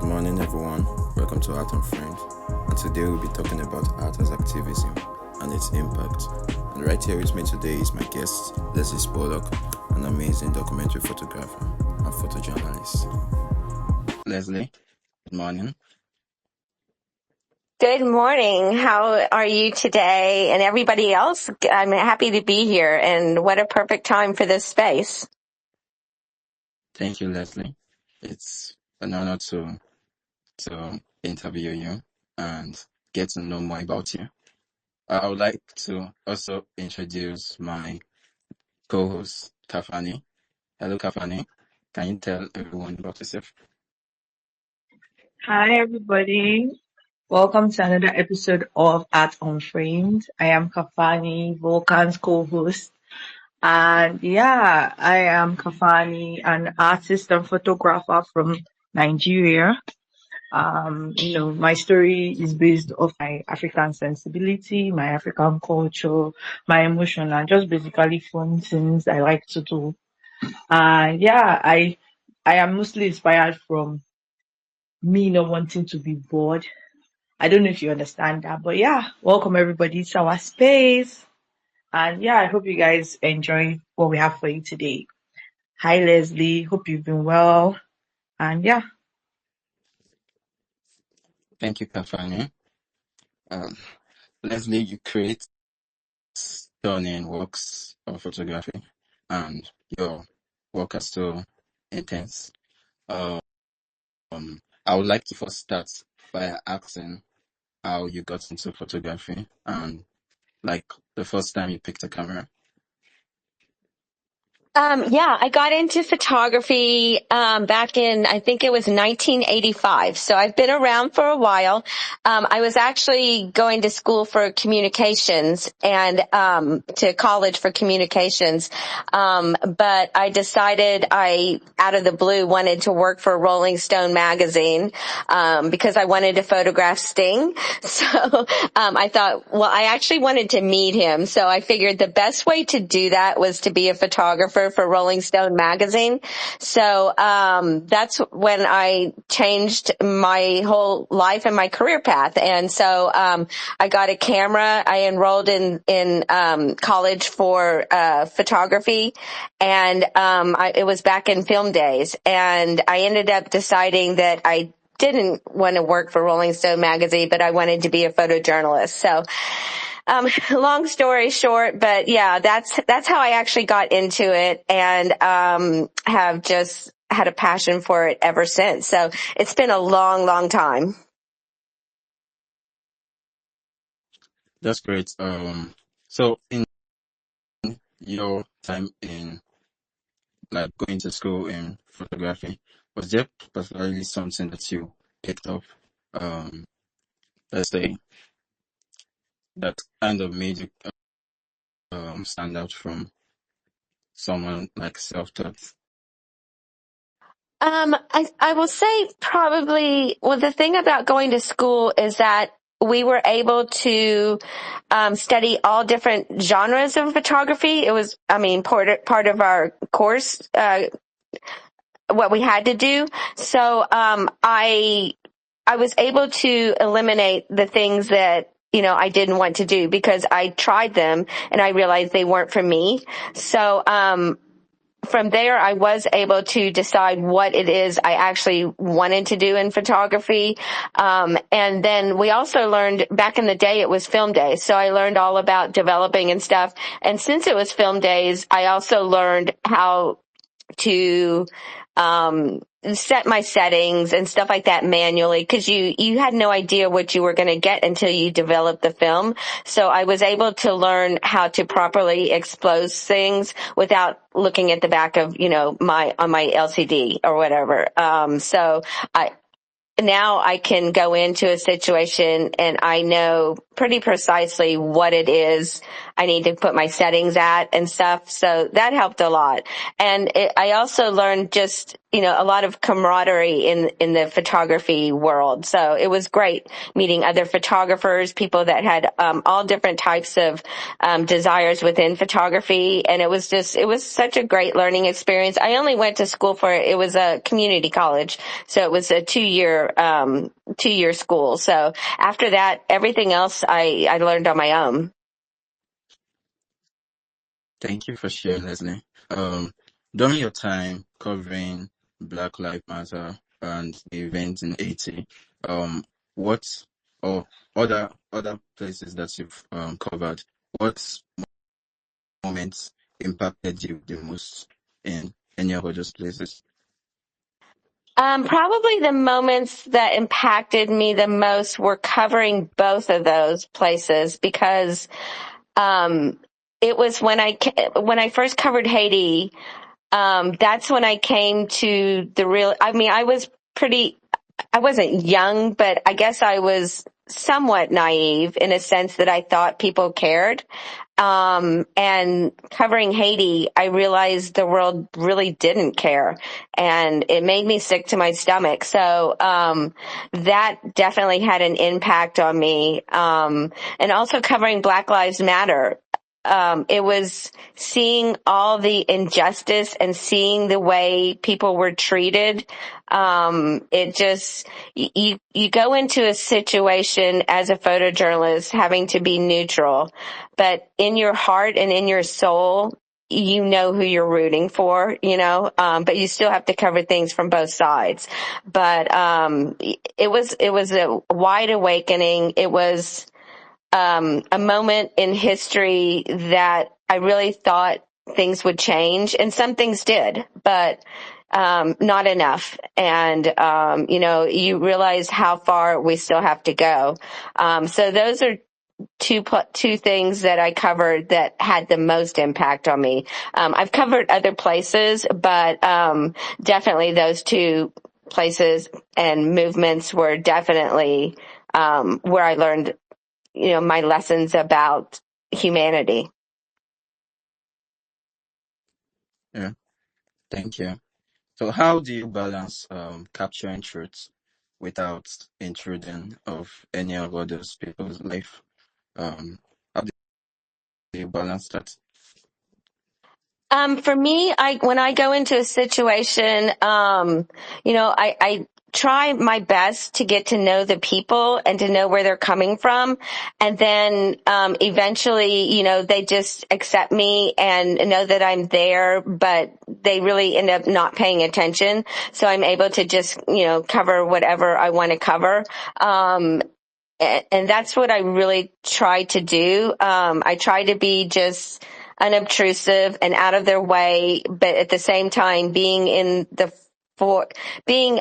morning, everyone. Welcome to Art Unframed. And today we'll be talking about art as activism and its impact. And right here with me today is my guest, Leslie Spurlock, an amazing documentary photographer and photojournalist. Leslie, good morning. Good morning. How are you today? And everybody else, I'm happy to be here. And what a perfect time for this space. Thank you, Leslie. It's an honor to interview you and get to know more about you. I would like to also introduce my co-host, Kafani. Hello, Kafani. Can you tell everyone about yourself? Hi, everybody. Welcome to another episode of Art Unframed. I am Kafani, Vulcan's co-host. And yeah, I am Kafani, an artist and photographer from Nigeria. My story is based off my African sensibility, my African culture, my emotion, and just basically fun things I like to do. And yeah, I am mostly inspired from me not wanting to be bored. I don't know if you understand that, but yeah, welcome everybody to our space. And yeah, I hope you guys enjoy what we have for you today. Hi, Leslie. Hope you've been well. And yeah. Thank you, Kafani. Leslie, you create stunning works of photography, and your work is so intense. Um, I would like to first start by asking how you got into photography and like the first time you picked a camera. I got into photography back in, I think it was 1985. So I've been around for a while. I was actually going to school for communications and to college for communications. But I decided out of the blue, wanted to work for Rolling Stone magazine because I wanted to photograph Sting. So I thought, well, I actually wanted to meet him. So I figured the best way to do that was to be a photographer for Rolling Stone magazine. So that's when I changed my whole life and my career path. And so I got a camera. I enrolled in college for photography, and it was back in film days. And I ended up deciding that I didn't want to work for Rolling Stone magazine, but I wanted to be a photojournalist. So long story short, but yeah, that's how I actually got into it, and have just had a passion for it ever since. So it's been a long, long time. That's great. So in your time in like going to school in photography, was there particularly something that you picked up, um, let's say, that kind of made you stand out from someone like self-taught? I will say probably, well, the thing about going to school is that we were able to study all different genres of photography. It was, part of our course, what we had to do. So I was able to eliminate the things that I didn't want to do because I tried them and I realized they weren't for me. So from there, I was able to decide what it is I actually wanted to do in photography. And then we also learned, back in the day, it was film days. So I learned all about developing and stuff. And since it was film days, I also learned how to set my settings and stuff like that manually, because you had no idea what you were going to get until you developed the film. So I was able to learn how to properly expose things without looking at the back of my LCD or whatever. So now I can go into a situation and I know pretty precisely what it is I need to put my settings at and stuff. So that helped a lot. And I also learned just, a lot of camaraderie in the photography world. So it was great meeting other photographers, people that had all different types of desires within photography. And it was such a great learning experience. I only went to school for it. It was a community college. So it was a two-year school. So after that, everything else I learned on my own. Thank you for sharing, Leslie. During your time covering Black Lives Matter and the events in Haiti, what or other places that you've covered, what moments impacted you the most in any of those places? Probably the moments that impacted me the most were covering both of those places because it was when I first covered Haiti. That's when I came to the real. I mean, I wasn't young, but I guess I was somewhat naive in a sense that I thought people cared. And covering Haiti, I realized the world really didn't care, and it made me sick to my stomach. So, that definitely had an impact on me. And also covering Black Lives Matter. It was seeing all the injustice and seeing the way people were treated. It just, you go into a situation as a photojournalist having to be neutral, but in your heart and in your soul, you know who you're rooting for, but you still have to cover things from both sides. But, it was a wide awakening. It was, a moment in history that I really thought things would change, and some things did, but not enough. And you realize how far we still have to go. So those are two things that I covered that had the most impact on me. I've covered other places, but definitely those two places and movements were definitely where I learned my lessons about humanity. Yeah, thank you. So how do you balance capturing truths without intruding of any of others people's life? How do you balance that? For me, when I go into a situation, I try my best to get to know the people and to know where they're coming from. And then, eventually, they just accept me and know that I'm there, but they really end up not paying attention. So I'm able to just, cover whatever I want to cover. And that's what I really try to do. I try to be just unobtrusive and out of their way, but at the same time being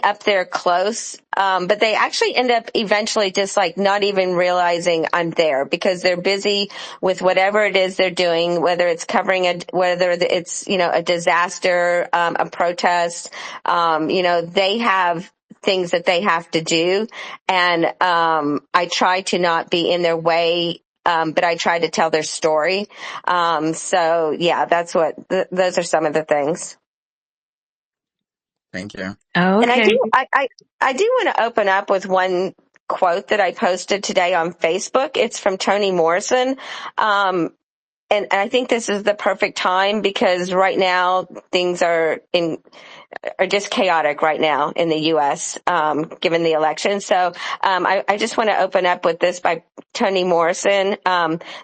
up there close. But they actually end up eventually just like not even realizing I'm there because they're busy with whatever it is they're doing, whether it's whether it's, a disaster, a protest, they have things that they have to do. And I try to not be in their way, but I try to tell their story. So yeah, those are some of the things. Thank you. And I Okay. do, I do want to open up with one quote that I posted today on Facebook. It's from Toni Morrison. And I think this is the perfect time because right now things are just chaotic right now in the U.S., given the election. So I just want to open up with this by Toni Morrison.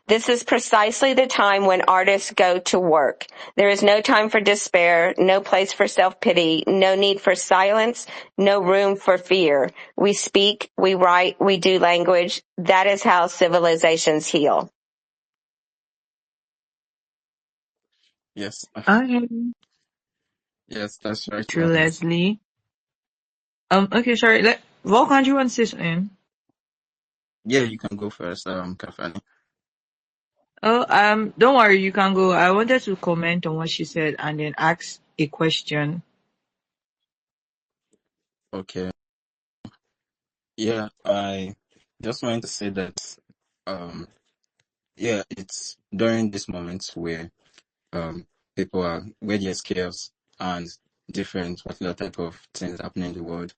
This is precisely the time when artists go to work. There is no time for despair, no place for self-pity, no need for silence, no room for fear. We speak, we write, we do language. That is how civilizations heal. Yes, Okay. yes, that's right. True, Leslie. Okay, sorry. Vulcan, do you want to say something? Yeah, you can go first, Kafani. Oh, don't worry, you can go. I wanted to comment on what she said and then ask a question. Okay. Yeah, I just wanted to say that um, yeah, it's during these moments where people are where there's chaos and different particular type of things happening in the world.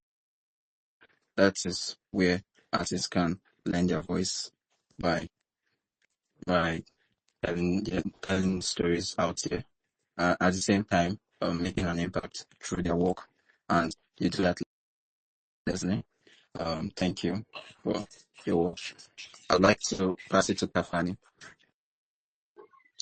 That is where artists can lend their voice by by telling stories out here. At the same time, making an impact through their work, and you do that, Leslie. Thank you for your work. I'd like to pass it to Kafani.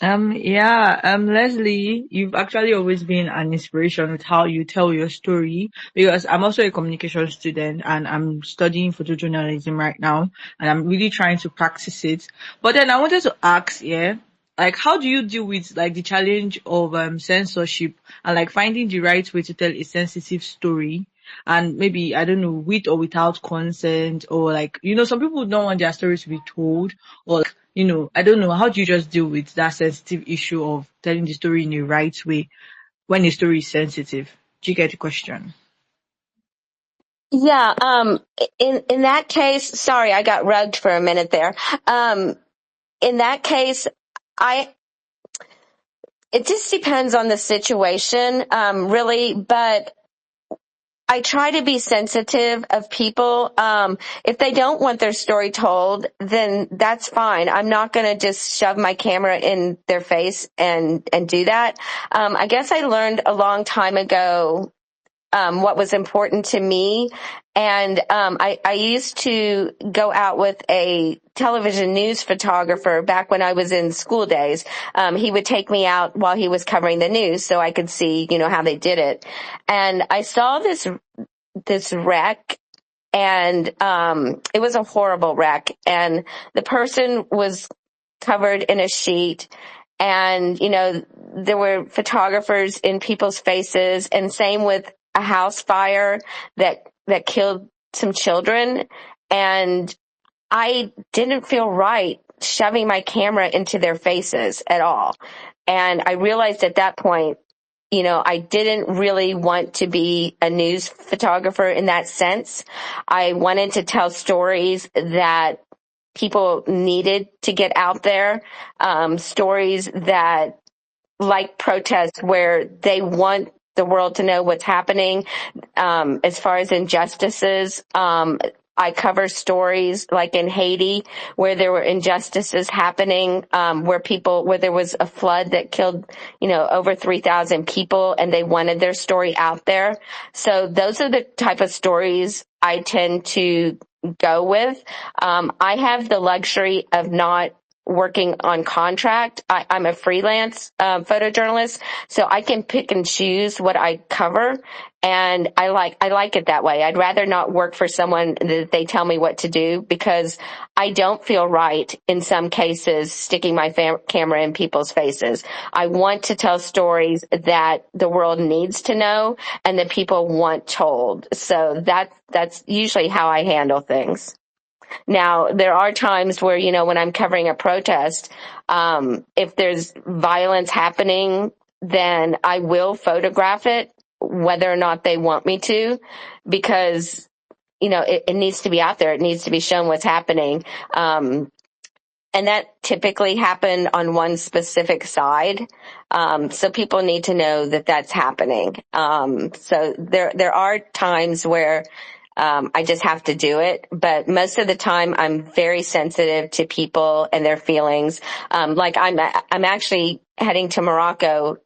Leslie, you've actually always been an inspiration with how you tell your story, because I'm also a communication student and I'm studying photojournalism right now, and I'm really trying to practice it. But then I wanted to ask, like, how do you deal with like the challenge of censorship and like finding the right way to tell a sensitive story? And maybe, I don't know, with or without consent, or like, some people don't want their stories to be told, or I don't know, how do you just deal with that sensitive issue of telling the story in the right way when the story is sensitive? Do you get the question? Yeah, in that case, sorry, I got rugged for a minute there. In that case, it just depends on the situation, really, but I try to be sensitive of people. If they don't want their story told, then that's fine. I'm not going to just shove my camera in their face and do that. I guess I learned a long time ago what was important to me. And I used to go out with a television news photographer back when I was in school days. He would take me out while he was covering the news so I could see, how they did it. And I saw this wreck, and it was a horrible wreck. And the person was covered in a sheet, and there were photographers in people's faces, and same with a house fire that killed some children. And I didn't feel right shoving my camera into their faces at all. And I realized at that point, I didn't really want to be a news photographer in that sense. I wanted to tell stories that people needed to get out there, stories that, like protests, where they want the world to know what's happening. As far as injustices, I cover stories like in Haiti where there were injustices happening, where there was a flood that killed, over 3,000 people, and they wanted their story out there. So those are the type of stories I tend to go with. I have the luxury of not working on contract. I'm a freelance photojournalist, so I can pick and choose what I cover, and I like it that way. I'd rather not work for someone that they tell me what to do, because I don't feel right in some cases sticking my camera in people's faces. I want to tell stories that the world needs to know and that people want told. So that's usually how I handle things. Now, there are times where, when I'm covering a protest, if there's violence happening, then I will photograph it, whether or not they want me to, because, it needs to be out there. It needs to be shown what's happening. And that typically happened on one specific side. So people need to know that that's happening. So there are times where I just have to do it. But most of the time, I'm very sensitive to people and their feelings. Like I'm actually heading to Morocco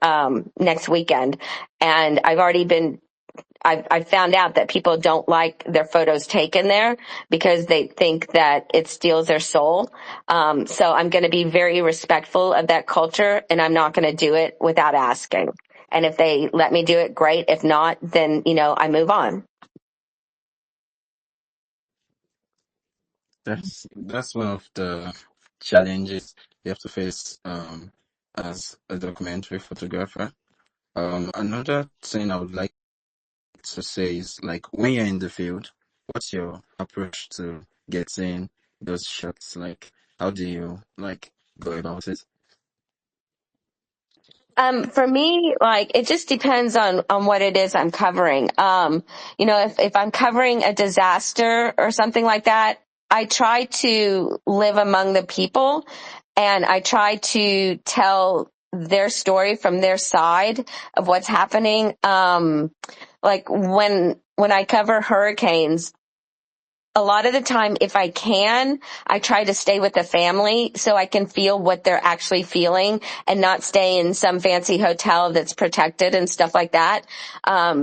next weekend, and I've found out that people don't like their photos taken there because they think that it steals their soul. So I'm going to be very respectful of that culture, and I'm not going to do it without asking. And if they let me do it, great. If not, then, I move on. That's one of the challenges you have to face as a documentary photographer. Another thing I would like to say is, like, when you're in the field, what's your approach to getting those shots? Like, how do you like go about it? For me, like, it just depends on what it is I'm covering. If I'm covering a disaster or something like that, I try to live among the people, and I try to tell their story from their side of what's happening. Like when I cover hurricanes, a lot of the time, if I can, I try to stay with the family so I can feel what they're actually feeling and not stay in some fancy hotel that's protected and stuff like that.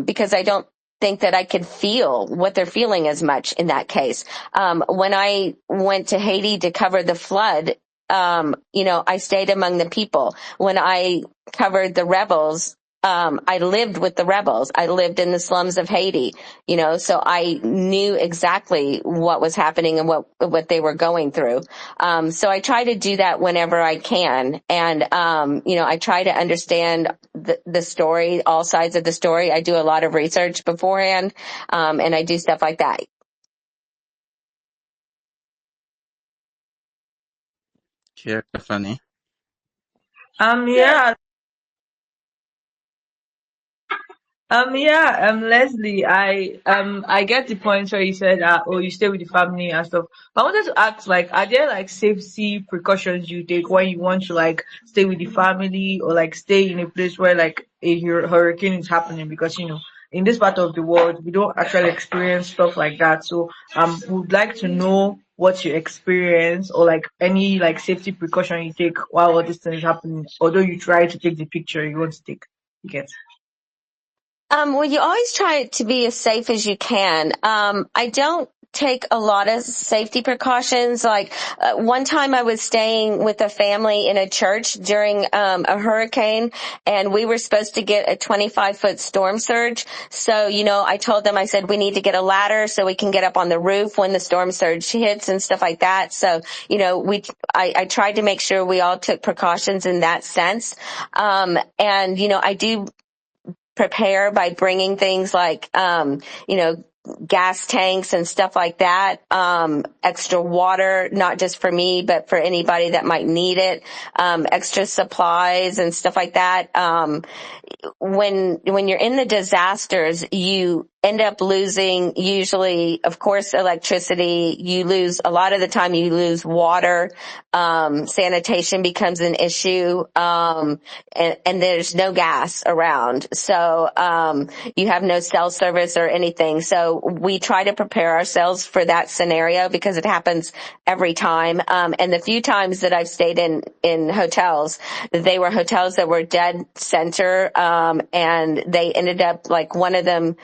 Because I don't think that I could feel what they're feeling as much in that case. When I went to Haiti to cover the flood, I stayed among the people. When I covered the rebels, I lived with the rebels. I lived in the slums of Haiti, so I knew exactly what was happening and what they were going through. So I try to do that whenever I can. And, I try to understand the story, all sides of the story. I do a lot of research beforehand, and I do stuff like that. Yeah, Kafani. Yeah, Leslie, I get the point where you said, oh, you stay with the family and stuff. But I wanted to ask, like, are there like safety precautions you take when you want to like stay with the family or like stay in a place where like a hurricane is happening? Because in this part of the world, we don't actually experience stuff like that. So, would like to know what you experience or like any like safety precaution you take while all this thing is happening. Although you try to take the picture you want to take, you get. Well, you always try to be as safe as you can. I don't take a lot of safety precautions. Like one time I was staying with a family in a church during a hurricane, and we were supposed to get a 25-foot storm surge. So, I told them, I said, we need to get a ladder so we can get up on the roof when the storm surge hits and stuff like that. So, I tried to make sure we all took precautions in that sense. I do prepare by bringing things like, gas tanks and stuff like that, extra water, not just for me, but for anybody that might need it, extra supplies and stuff like that. When you're in the disasters, you end up losing usually, of course, electricity. A lot of the time you lose water. Sanitation becomes an issue. And there's no gas around. So, you have no cell service or anything. So we try to prepare ourselves for that scenario because it happens every time. And the few times that I've stayed in hotels, they were hotels that were dead center. And they ended up, like, one of them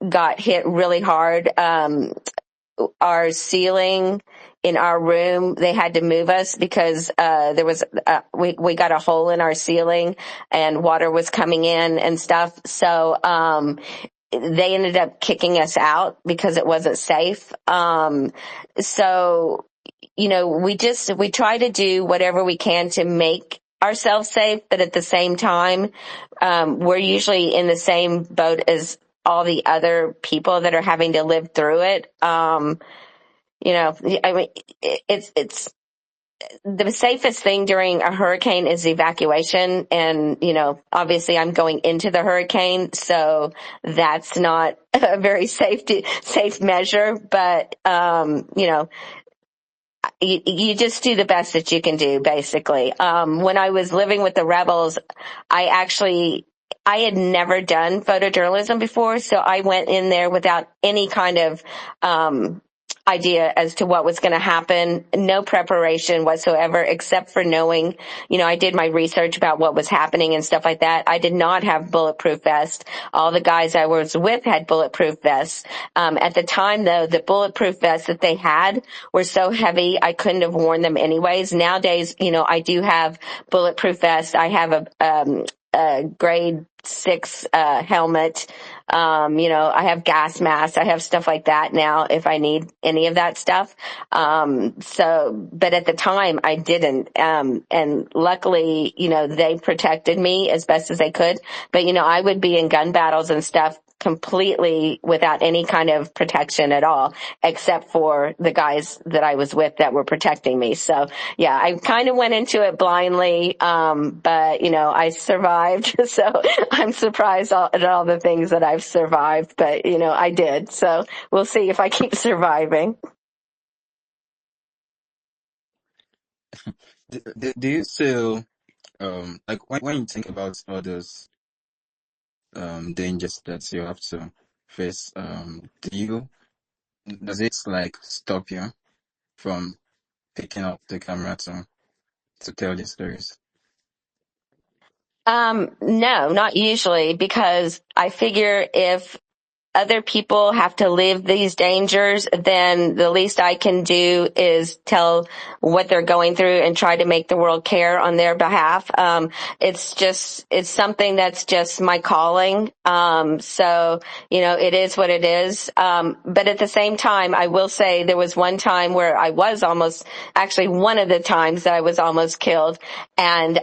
got hit really hard. Our ceiling in our room, they had to move us because there was we got a hole in our ceiling and water was coming in and stuff. So they ended up kicking us out because it wasn't safe. So we try to do whatever we can to make ourselves safe, but at the same time, we're usually in the same boat as all the other people that are having to live through it. It's the safest thing during a hurricane is evacuation. And, obviously I'm going into the hurricane, so that's not a very safe measure, but, you just do the best that you can do, basically. When I was living with the rebels, I had never done photojournalism before, so I went in there without any kind of idea as to what was going to happen. No preparation whatsoever, except for knowing, I did my research about what was happening and stuff like that. I did not have bulletproof vests. All the guys I was with had bulletproof vests. At the time, though, the bulletproof vests that they had were so heavy I couldn't have worn them anyways. Nowadays, I do have bulletproof vests. I have a grade 6 helmet. I have gas masks. I have stuff like that now if I need any of that stuff. But at the time I didn't. And luckily, they protected me as best as they could. But, I would be in gun battles and stuff completely without any kind of protection at all, except for the guys that I was with that were protecting me. So yeah, I kind of went into it blindly. But I survived. So I'm surprised at all the things that I've survived, but I did. So we'll see if I keep surviving. do you still like when you think about all those dangers that you have to face, does it like stop you from picking up the camera to tell the stories? No, not usually, because I figure if other people have to live these dangers, then the least I can do is tell what they're going through and try to make the world care on their behalf. It's something that's just my calling. So, it is what it is. But at the same time, I will say there was one time where I was actually one of the times that I was almost killed. And,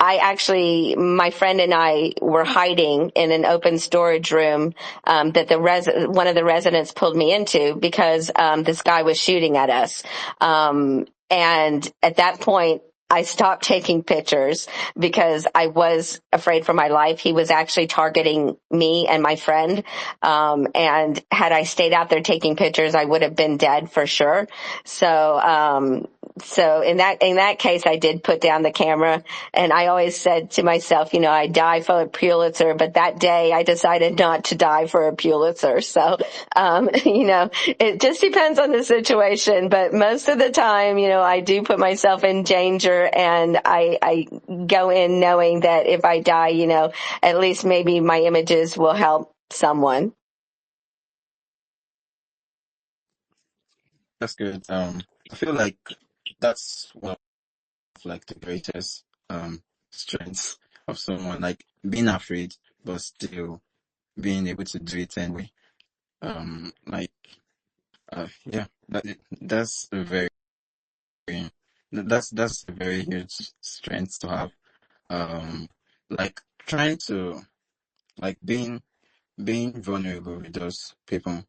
my friend and I were hiding in an open storage room that one of the residents pulled me into because this guy was shooting at us. And at that point, I stopped taking pictures because I was afraid for my life. He was actually targeting me and my friend. And had I stayed out there taking pictures, I would have been dead for sure. So in that case, I did put down the camera, and I always said to myself, I die for a Pulitzer, but that day I decided not to die for a Pulitzer. So, it just depends on the situation, but most of the time, I do put myself in danger, and I go in knowing that if I die, at least maybe my images will help someone. That's good. I feel like that's one of like the greatest strengths of someone, like being afraid but still being able to do it anyway. Like yeah, that's a that's a very huge strength to have. Um, like trying to like being vulnerable with those people.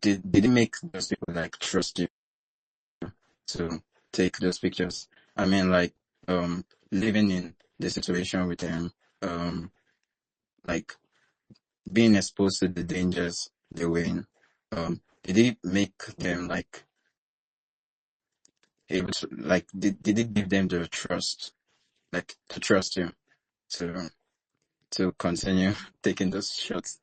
Did it make those people like trust you to take those pictures? I mean, like living in the situation with them, like being exposed to the dangers they were in. Did it make them like able to like did it give them the trust, like to trust you to continue taking those shots?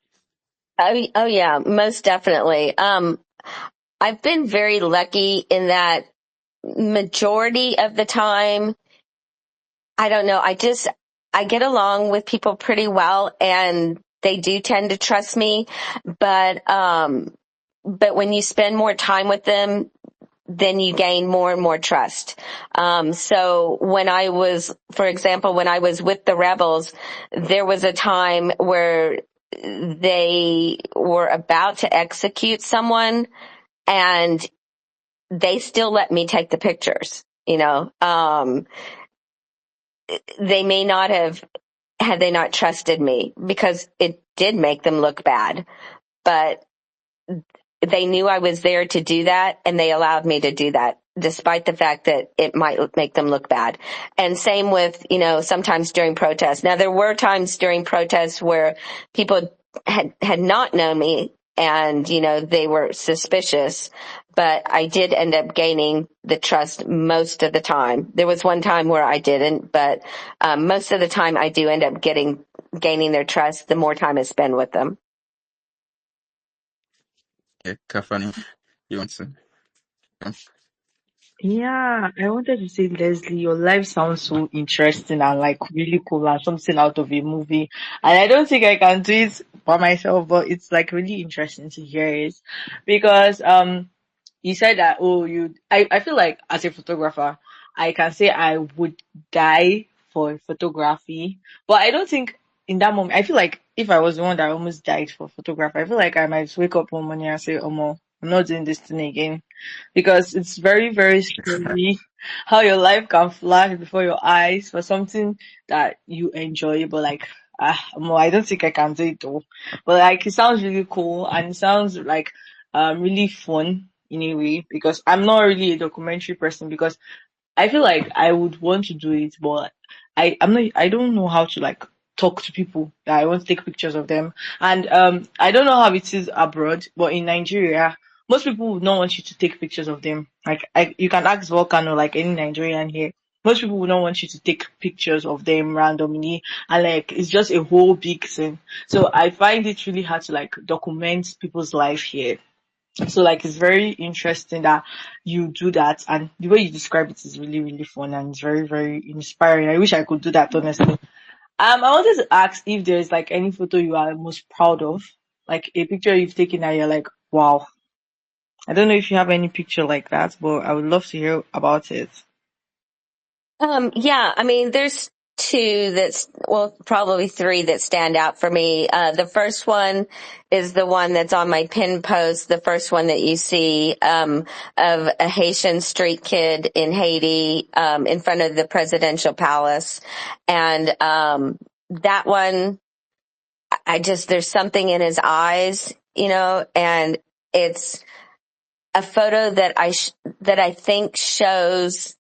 Oh yeah, most definitely. I've been very lucky in that majority of the time, I don't know, I get along with people pretty well, and they do tend to trust me, but when you spend more time with them, then you gain more and more trust. So for example, when I was with the rebels, there was a time where they were about to execute someone, and they still let me take the pictures. They may not have, had they not trusted me, because it did make them look bad, but they knew I was there to do that, and they allowed me to do that, despite the fact that it might make them look bad. And same with, sometimes during protests. Now, there were times during protests where people had not known me, and, they were suspicious, but I did end up gaining the trust most of the time. There was one time where I didn't, but most of the time I do end up gaining their trust the more time I spend with them. Yeah, Kafani, you want to? Yeah. Yeah, I wanted to say, Leslie, your life sounds so interesting and like really cool and something out of a movie. And I don't think I can do it by myself, but it's like really interesting to hear it because you said that, oh, I feel like as a photographer, I can say I would die for photography, but I don't think in that moment, I feel like if I was the one that almost died for photography, I feel like I might wake up one morning and say, oh, no, I'm not doing this thing again, because it's very, very scary how your life can flash before your eyes for something that you enjoy, but like, I don't think I can do it though. But like, it sounds really cool and it sounds like really fun in a way, because I'm not really a documentary person, because I feel like I would want to do it, but I don't know how to like talk to people that I want to take pictures of them. And I don't know how it is abroad, but in Nigeria, most people would not want you to take pictures of them. You can ask Vulcan or like any Nigerian here. Most people would not want you to take pictures of them randomly, and like it's just a whole big thing. So I find it really hard to like document people's life here. So like it's very interesting that you do that, and the way you describe it is really really fun and it's very very inspiring. I wish I could do that honestly. I wanted to ask if there's like any photo you are most proud of, like a picture you've taken that you're like, wow. I don't know if you have any picture like that, but I would love to hear about it. Yeah, I mean, there's two probably three that stand out for me. The first one is the one that's on my pin post, the first one that you see, of a Haitian street kid in Haiti, in front of the presidential palace. And, that one, there's something in his eyes, and it's a photo that I think shows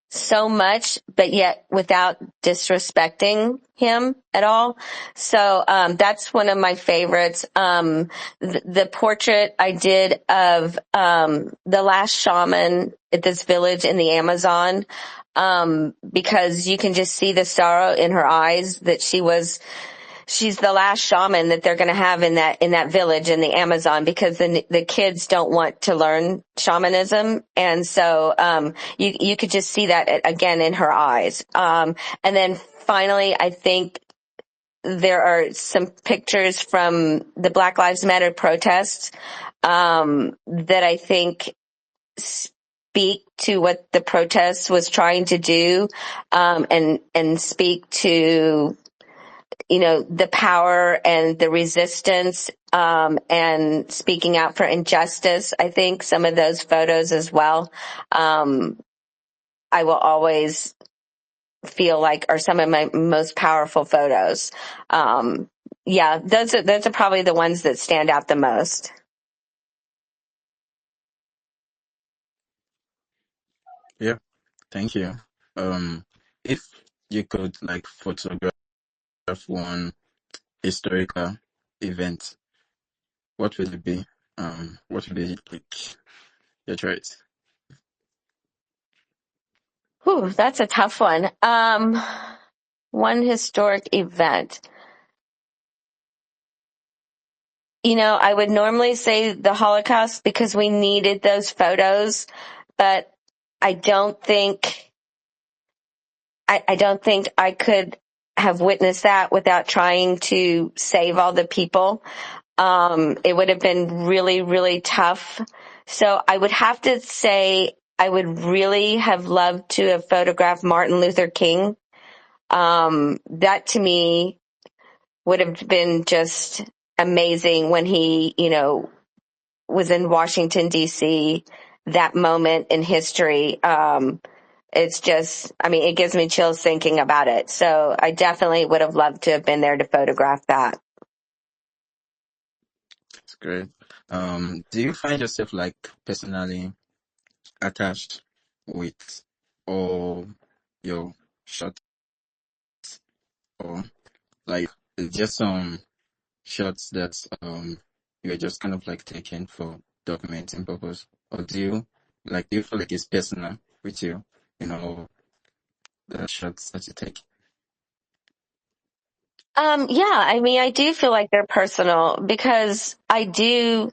so much, but yet without disrespecting him at all. So, that's one of my favorites. The portrait I did of, the last shaman at this village in the Amazon, because you can just see the sorrow in her eyes that she's the last shaman that they're going to have in that village in the Amazon, because the kids don't want to learn shamanism. And so, you could just see that again in her eyes. And then finally, I think there are some pictures from the Black Lives Matter protests, that I think speak to what the protest was trying to do, and speak to, the power and the resistance, and speaking out for injustice. I think some of those photos as well, I will always feel like are some of my most powerful photos. Yeah, those are probably the ones that stand out the most. Yeah, thank you. If you could like photograph one historical event, what would it be? What would be like your choice? Whew, that's a tough one. One historic event. I would normally say the Holocaust because we needed those photos, but I don't think I could have witnessed that without trying to save all the people. It would have been really, really tough. So I would have to say I would really have loved to have photographed Martin Luther King. That to me would have been just amazing when he, was in Washington, D.C., that moment in history. It's just, it gives me chills thinking about it. So I definitely would have loved to have been there to photograph that. That's great. Do you find yourself like personally attached with all your shots, or like it's just some shots that you're just kind of like taking for documenting purpose, or do you feel like it's personal with you, the shots that you take? Yeah, I do feel like they're personal because I do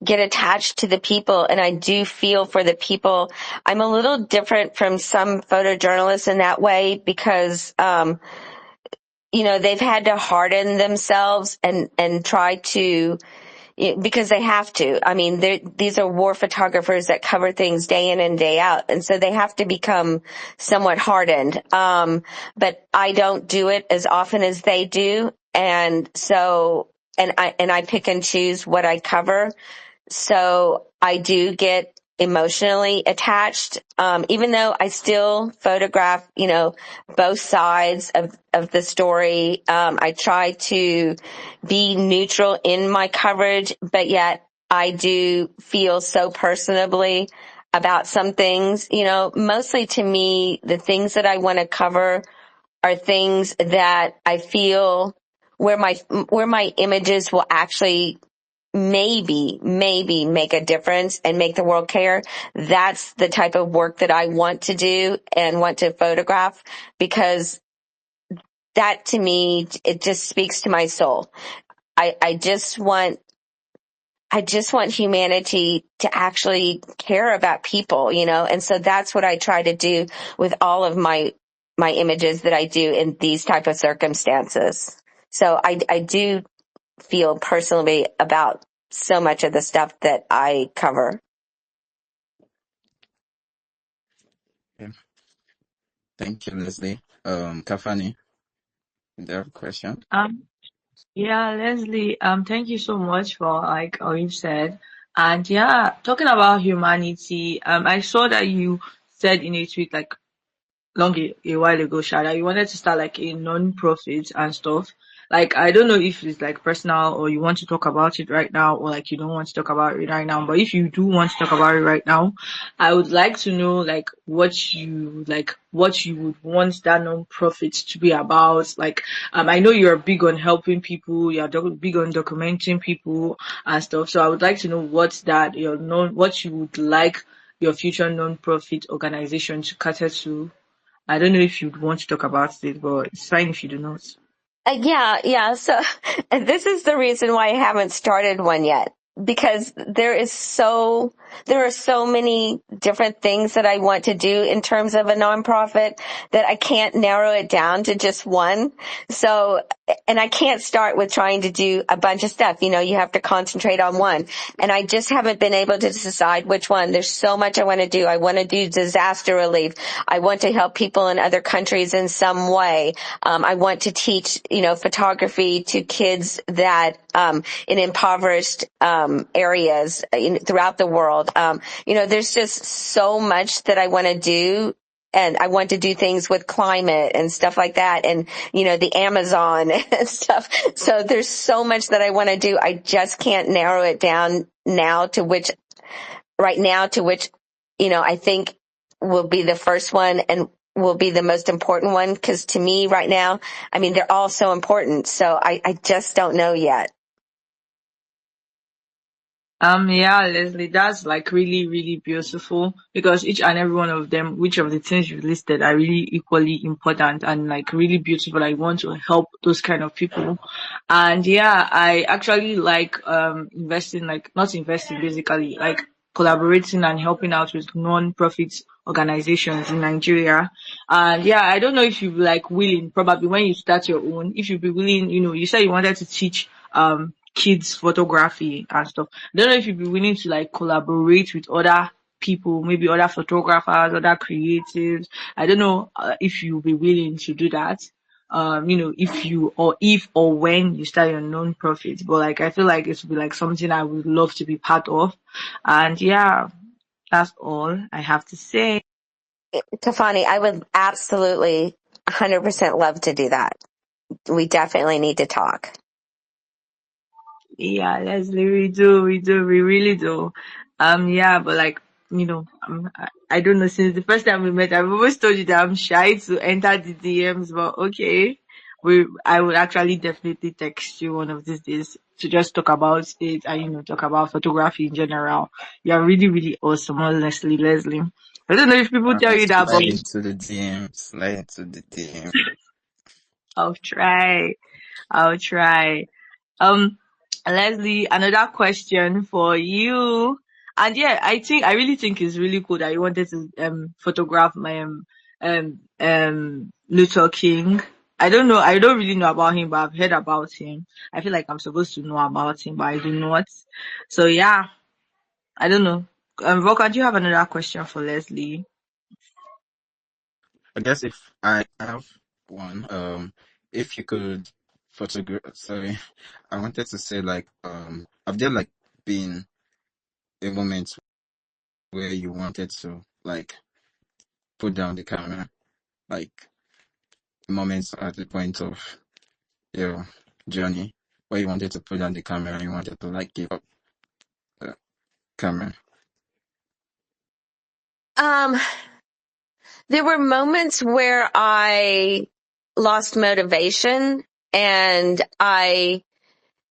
get attached to the people and I do feel for the people. I'm a little different from some photojournalists in that way because, they've had to harden themselves and try to, because they have to. These are war photographers that cover things day in and day out. And so they have to become somewhat hardened. But I don't do it as often as they do. And so, I pick and choose what I cover. So I do get emotionally attached, even though I still photograph, both sides of the story. I try to be neutral in my coverage, but yet I do feel so personably about some things, mostly to me, the things that I want to cover are things that I feel where my images will actually maybe make a difference and make the world care, that's the type of work that I want to do and want to photograph, because that to me, it just speaks to my soul. I just want humanity to actually care about people, and so that's what I try to do with all of my images that I do in these type of circumstances. So I do feel personally about so much of the stuff that I cover. Okay. Thank you, Leslie. Kafani, do you have a question? Um, yeah, Leslie, thank you so much for like all you said. And yeah, talking about humanity, I saw that you said in a tweet like a while ago, Shada, you wanted to start like a non-profit and stuff. Like, I don't know if it's like personal or you want to talk about it right now, or like you don't want to talk about it right now. But if you do want to talk about it right now, I would like to know like what you would want that non-profit to be about. Like, I know you're big on helping people, you're big on documenting people and stuff. So I would like to know what you would like your future non-profit organization to cater to. I don't know if you'd want to talk about it, but it's fine if you do not. Yeah. So this is the reason why I haven't started one yet, because there are so many different things that I want to do in terms of a nonprofit that I can't narrow it down to just one. So, and I can't start with trying to do a bunch of stuff. You have to concentrate on one. And I just haven't been able to decide which one. There's so much I want to do. I want to do disaster relief. I want to help people in other countries in some way. I want to teach, photography to kids that, in impoverished, areas throughout the world. There's just so much that I want to do. And I want to do things with climate and stuff like that, and, the Amazon and stuff. So there's so much that I want to do. I just can't narrow it down right now to which, I think will be the first one and will be the most important one. Because to me right now, I mean, they're all so important. So I just don't know yet. Yeah, Leslie, that's like really, really beautiful because each and every one of them, which of the things you listed are really equally important and like really beautiful. I want to help those kind of people. And yeah, I actually like, not investing basically, like collaborating and helping out with non-profit organizations in Nigeria. And yeah, I don't know if you like willing, probably when you start your own, if you'd be willing, you said you wanted to teach, kids photography and stuff. I don't know if you'd be willing to like collaborate with other people, maybe other photographers, other creatives. I don't know if you'll be willing to do that. If or when you start your non-profit, but like I feel like it would be like something I would love to be part of. And yeah, that's all I have to say. Kafani, I would absolutely 100% love to do that. We definitely need to talk. Yeah, Leslie, we really do. Yeah, but like, I don't know, since the first time we met, I've always told you that I'm shy to enter the DMs, but okay. I would actually definitely text you one of these days to just talk about it and, talk about photography in general. You're really, really awesome, honestly, Leslie. I don't know if people tell you that, but Slide into the DM. Slide into the DM. I'll try. I'll try. Um, Leslie, another question for you. And yeah, I really think it's really cool that you wanted to photograph my Luther King. I don't really know about him, but I've heard about him. I feel like I'm supposed to know about him, but I do not. So yeah, I don't know. Vulcan, do you have another question for Leslie? I guess if I have one, if you could photograph, sorry, I wanted to say like, have there like been a moment where you wanted to like put down the camera, like moments at the point of your journey where you wanted to put down the camera and you wanted to like give up the camera? Um, there were moments where I lost motivation and I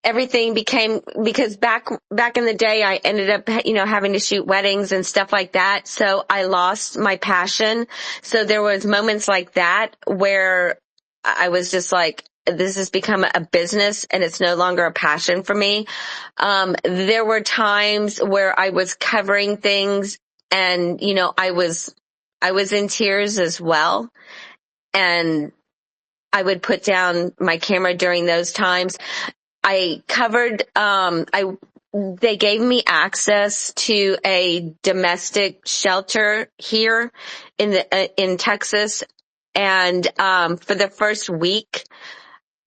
everything became, because back in the day, I ended up, having to shoot weddings and stuff like that. So I lost my passion. So there was moments like that where I was just like, this has become a business and it's no longer a passion for me. There were times where I was covering things and, I was in tears as well. And I would put down my camera during those times. I covered, they gave me access to a domestic shelter here in Texas. And, for the first week,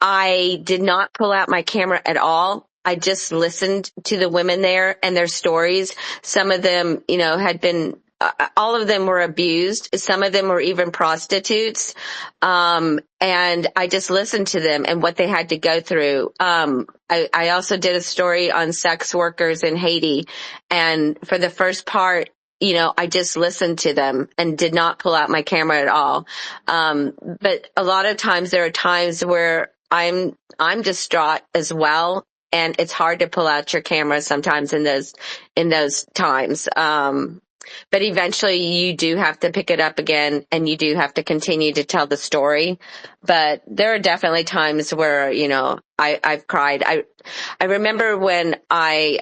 I did not pull out my camera at all. I just listened to the women there and their stories. Some of them, had been, all of them were abused. Some of them were even prostitutes. And I just listened to them and what they had to go through. I also did a story on sex workers in Haiti. And for the first part, I just listened to them and did not pull out my camera at all. But a lot of times there are times where I'm distraught as well. And it's hard to pull out your camera sometimes in those times. But eventually you do have to pick it up again and you do have to continue to tell the story. But there are definitely times where, I've cried. I remember when I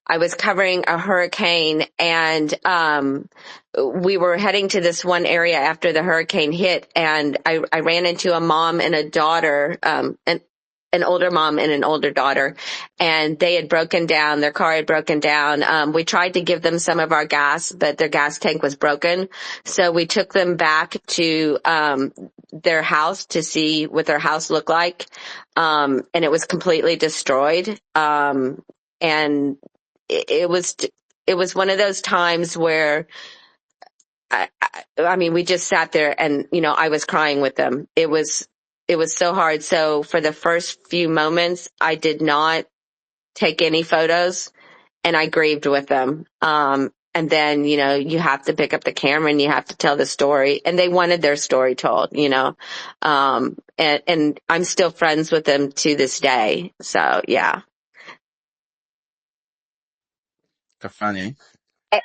was covering a hurricane and, we were heading to this one area after the hurricane hit and I ran into a mom and a daughter, an older mom and an older daughter, and they had broken down. Their car had broken down. We tried to give them some of our gas, but their gas tank was broken. So we took them back to, their house to see what their house looked like. And it was completely destroyed. And it was one of those times where I mean, we just sat there and, I was crying with them. It was so hard. So for the first few moments, I did not take any photos and I grieved with them. And then, you have to pick up the camera and you have to tell the story, and they wanted their story told, and I'm still friends with them to this day. So yeah. Kafani.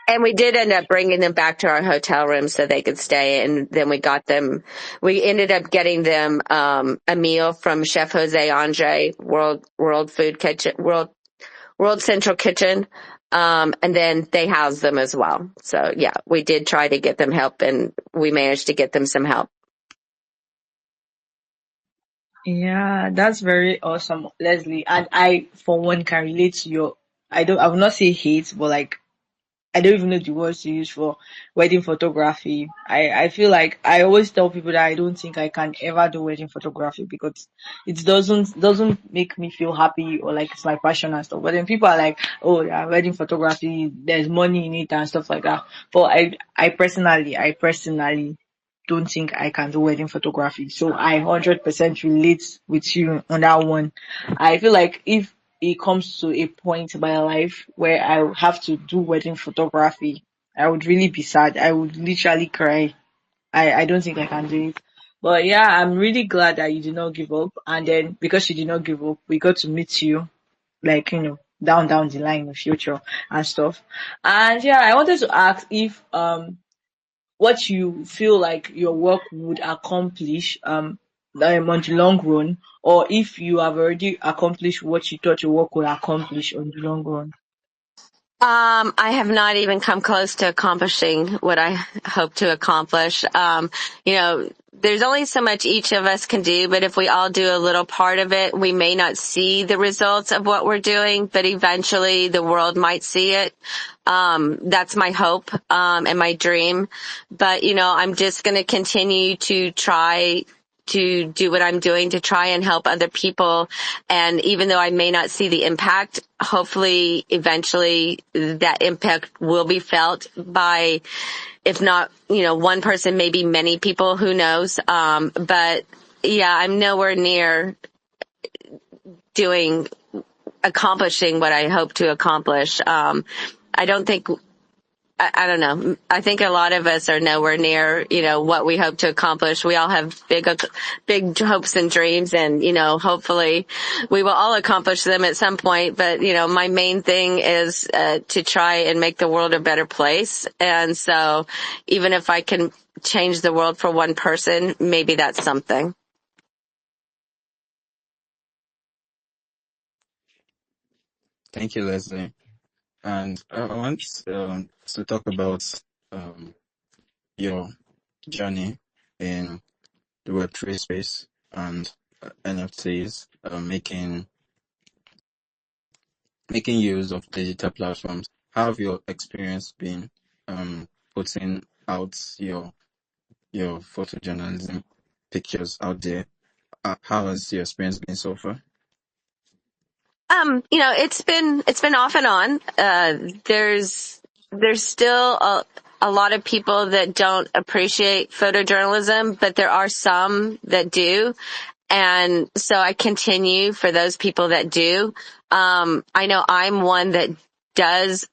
And we did end up bringing them back to our hotel room so they could stay. And then we ended up getting them, a meal from Chef Jose Andre, World Food Kitchen, World Central Kitchen. And then they housed them as well. So yeah, we did try to get them help and we managed to get them some help. Yeah, that's very awesome, Leslie. And I, for one, can relate to your, I will not say hate, but like, I don't even know the words to use for wedding photography. I feel like I always tell people that I don't think I can ever do wedding photography because it doesn't make me feel happy or like it's my passion and stuff. But then people are like, oh yeah, wedding photography, there's money in it and stuff like that. But I personally don't think I can do wedding photography. So I 100% relate with you on that one. I feel like if it comes to a point in my life where I have to do wedding photography, I would really be sad. I would literally cry. I don't think I can do it. But yeah, I'm really glad that you did not give up. And then because you did not give up, we got to meet you, like, down the line in the future and stuff. And yeah, I wanted to ask if what you feel like your work would accomplish on the long run, or if you have already accomplished what you thought your work would accomplish on the long run. I have not even come close to accomplishing what I hope to accomplish. There's only so much each of us can do, but if we all do a little part of it, we may not see the results of what we're doing, but eventually the world might see it. That's my hope, and my dream. But, I'm just going to continue to try to do what I'm doing to try and help other people. And even though I may not see the impact, hopefully eventually that impact will be felt by, if not, one person, maybe many people, who knows. But yeah, I'm nowhere near accomplishing what I hope to accomplish. I don't think I don't know. I think a lot of us are nowhere near, what we hope to accomplish. We all have big hopes and dreams, and, hopefully we will all accomplish them at some point. But, my main thing is to try and make the world a better place. And so even if I can change the world for one person, maybe that's something. Thank you, Leslie. And I want to talk about um, your journey in the Web3 space and NFTs, making use of digital platforms. How have your experience been putting out your photojournalism pictures out there? How has your experience been so far? It's been off and on. There's still a lot of people that don't appreciate photojournalism, but there are some that do. And so I continue for those people that do. I know I'm one that does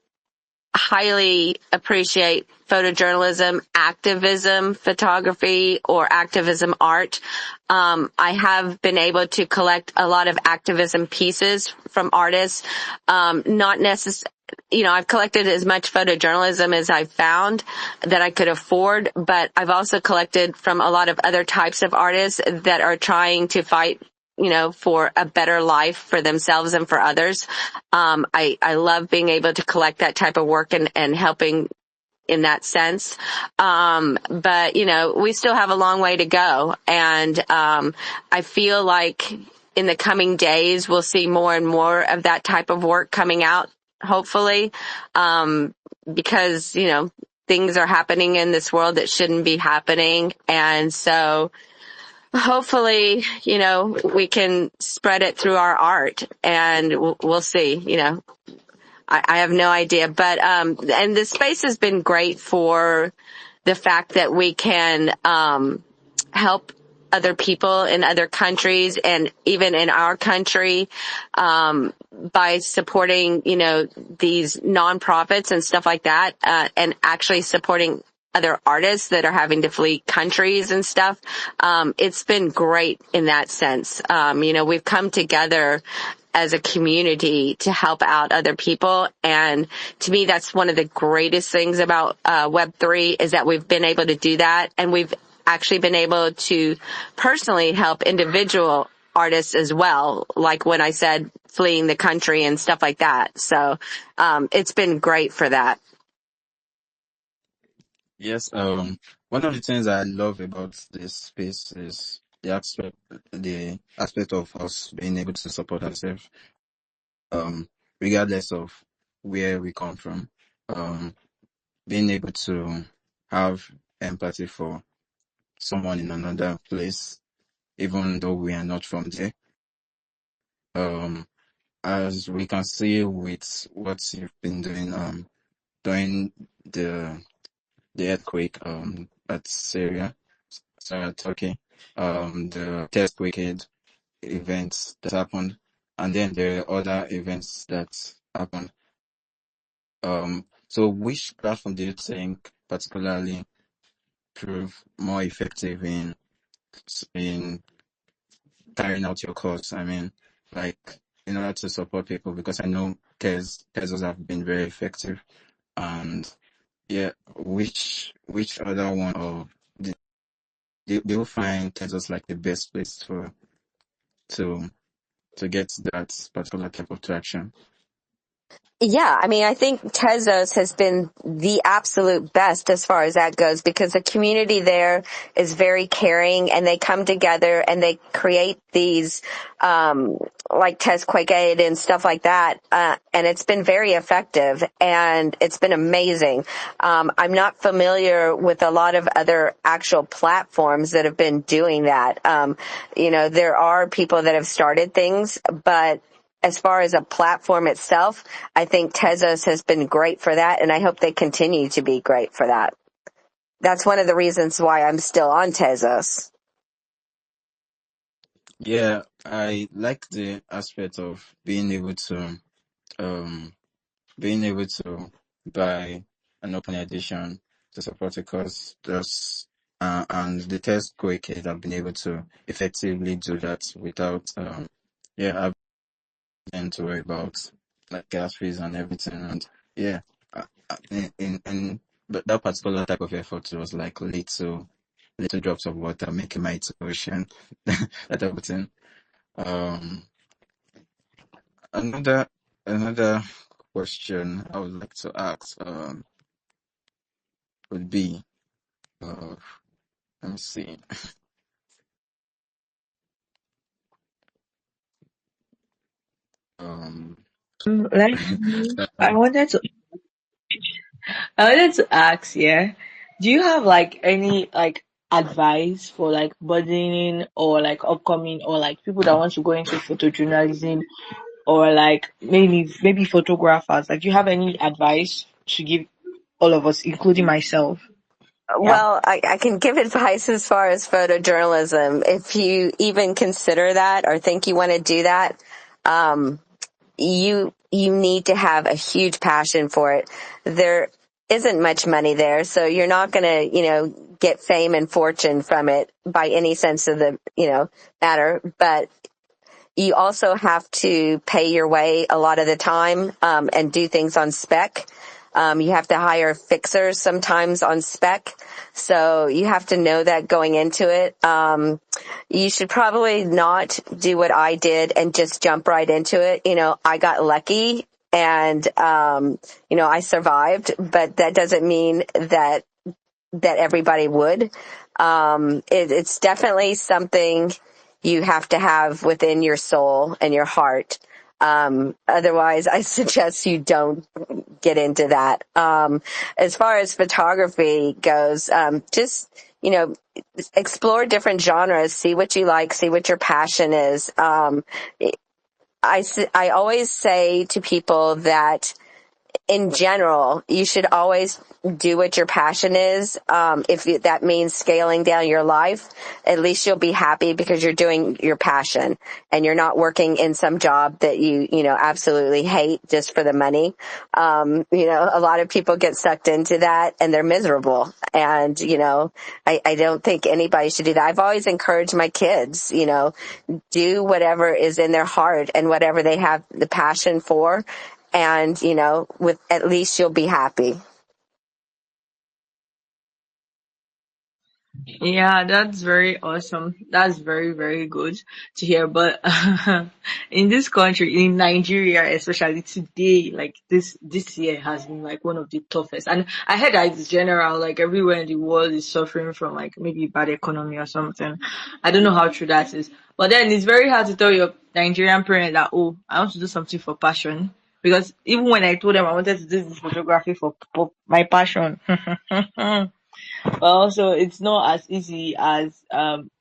highly appreciate photojournalism, activism, photography, or activism art. I have been able to collect a lot of activism pieces from artists. Not necessarily, I've collected as much photojournalism as I've found that I could afford, but I've also collected from a lot of other types of artists that are trying to fight for a better life for themselves and for others. I love being able to collect that type of work and helping in that sense. But we still have a long way to go. And, I feel like in the coming days, we'll see more and more of that type of work coming out, hopefully. Because, things are happening in this world that shouldn't be happening. And so, hopefully, we can spread it through our art, and we'll see. I have no idea, but and the space has been great for the fact that we can help other people in other countries and even in our country by supporting these nonprofits and stuff like that, and actually supporting other artists that are having to flee countries and stuff. It's been great in that sense. We've come together as a community to help out other people. And to me, that's one of the greatest things about Web3 is that we've been able to do that. And we've actually been able to personally help individual artists as well. Like when I said fleeing the country and stuff like that. So, it's been great for that. Yes, one of the things I love about this space is the aspect of us being able to support ourselves, um, regardless of where we come from. Um, Being able to have empathy for someone in another place, even though we are not from there. Um, as we can see with what you've been doing, during the earthquake, at Turkey, the test wicked events that happened, and then there are other events that happened. So which platform do you think particularly prove more effective in carrying out your cause? I mean, like in order to support people, because I know Tezos have been very effective, and yeah, which other one, or do you find Tezos like the best place to to get that particular type of traction? Yeah, I mean, I think Tezos has been the absolute best as far as that goes because the community there is very caring and they come together and they create these, like Tez Quake Aid and stuff like that. And it's been very effective and it's been amazing. I'm not familiar with a lot of other actual platforms that have been doing that. There are people that have started things, but as far as a platform itself, I think Tezos has been great for that, and I hope they continue to be great for that. That's one of the reasons why I'm still on Tezos. Yeah, I like the aspect of um being able to buy an open edition to support a cause. Just and the test quick have been able to effectively do that without having to worry about like gas fees and everything. And yeah, in but that particular type of effort was like little drops of water making my ocean, that type of thing. Um, another another question I would like to ask would be uh let me see. Um, Like I um wanted to I wanted to ask, yeah, do you have like any like advice for like budding or like upcoming or like people that want to go into photojournalism or like maybe photographers? Like, do you have any advice to give all of us, including myself? Yeah. Well, I can give advice as far as photojournalism. If you even consider that or think you want to do that, um, you need to have a huge passion for it. There isn't much money there, so you're not going to, get fame and fortune from it by any sense of the, matter. But you also have to pay your way a lot of the time, and do things on spec. You have to hire fixers sometimes on spec. So you have to know that going into it. You should probably not do what I did and just jump right into it. I got lucky and, I survived, but that doesn't mean that everybody would. It's definitely something you have to have within your soul and your heart. Otherwise, I suggest you don't get into that. As far as photography goes, just, explore different genres, see what you like, see what your passion is. I always say to people that in general, you should always do what your passion is. If that means scaling down your life, at least you'll be happy because you're doing your passion and you're not working in some job that you absolutely hate just for the money. A lot of people get sucked into that and they're miserable. And, I don't think anybody should do that. I've always encouraged my kids, do whatever is in their heart and whatever they have the passion for. And, with at least you'll be happy. Yeah, that's very awesome. That's very, very good to hear. But in this country, in Nigeria, especially today, like this year has been like one of the toughest. And I heard that it's general, like everywhere in the world is suffering from like maybe bad economy or something. I don't know how true that is. But then it's very hard to tell your Nigerian parent that, oh, I want to do something for passion. Because even when I told them I wanted to do this photography for my passion, but also it's not as easy as